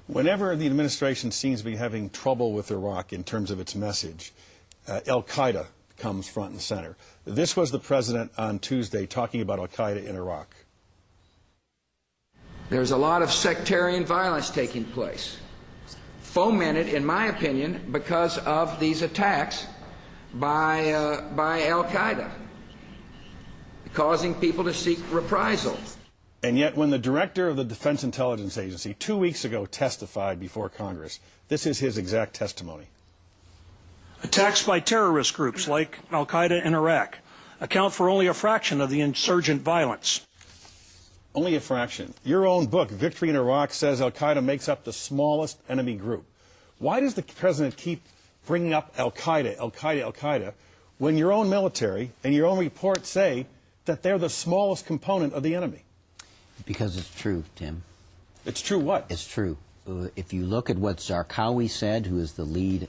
Whenever the administration seems to be having trouble with Iraq in terms of its message, al-Qaeda comes front and center. This was the president on Tuesday talking about al-Qaeda in Iraq. There's a lot of sectarian violence taking place, fomented, in my opinion, because of these attacks by al-Qaeda, causing people to seek reprisal. And yet when the director of the Defense Intelligence Agency 2 weeks ago testified before Congress, this is his exact testimony. Attacks by terrorist groups like al-Qaeda in Iraq account for only a fraction of the insurgent violence. Only a fraction. Your own book, Victory in Iraq, says al-Qaeda makes up the smallest enemy group. Why does the president keep bringing up al-Qaeda, al-Qaeda, al-Qaeda, when your own military and your own reports say that they're the smallest component of the enemy? Because it's true, Tim. It's true what? It's true. If you look at what Zarqawi said, who is the lead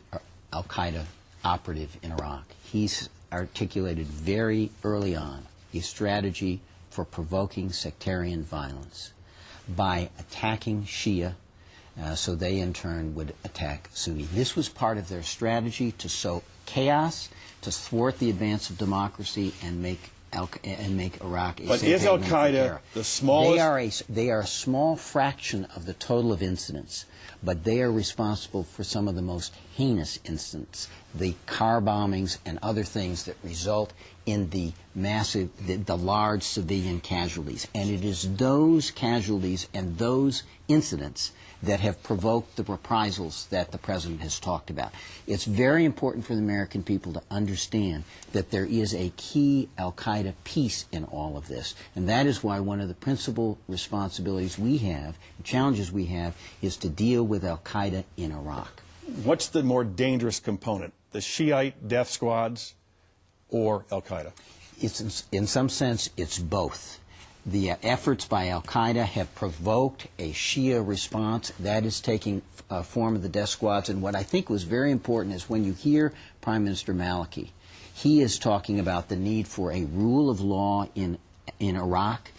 al-Qaeda operative in Iraq, he's articulated very early on a strategy for provoking sectarian violence by attacking Shia, so they in turn would attack Sunni. This was part of their strategy to sow chaos, to thwart the advance of democracy, and make Iraq a But is al-Qaeda the smallest? They are a small fraction of the total of incidents, but they are responsible for some of the most heinous incidents, the car bombings and other things that result in the massive, the large civilian casualties. And it is those casualties and those incidents that have provoked the reprisals that the President has talked about. It's very important for the American people to understand that there is a key al-Qaeda piece in all of this. And that is why one of the principal responsibilities we have, challenges we have, is to deal with al-Qaeda in Iraq. What's the more dangerous component, the Shiite death squads or al-Qaeda? In some sense, it's both. The efforts by al-Qaeda have provoked a Shia response that is taking form of the death squads. And what I think was very important is when you hear Prime Minister Maliki, he is talking about the need for a rule of law in Iraq,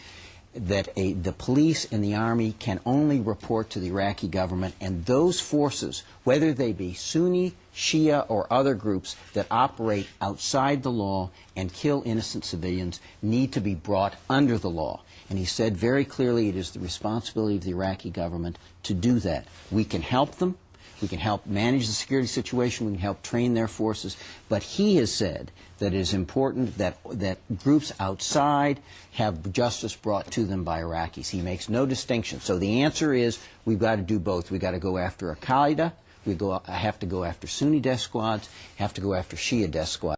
that the police and the army can only report to the Iraqi government, and those forces, whether they be Sunni, Shia, or other groups that operate outside the law and kill innocent civilians, need to be brought under the law. And he said very clearly it is the responsibility of the Iraqi government to do that. We can help them. We can help manage the security situation. We can help train their forces. But he has said that it is important that groups outside have justice brought to them by Iraqis. He makes no distinction. So the answer is we've got to do both. We've got to go after al-Qaeda. We have to go after Sunni death squads, have to go after Shia death squads.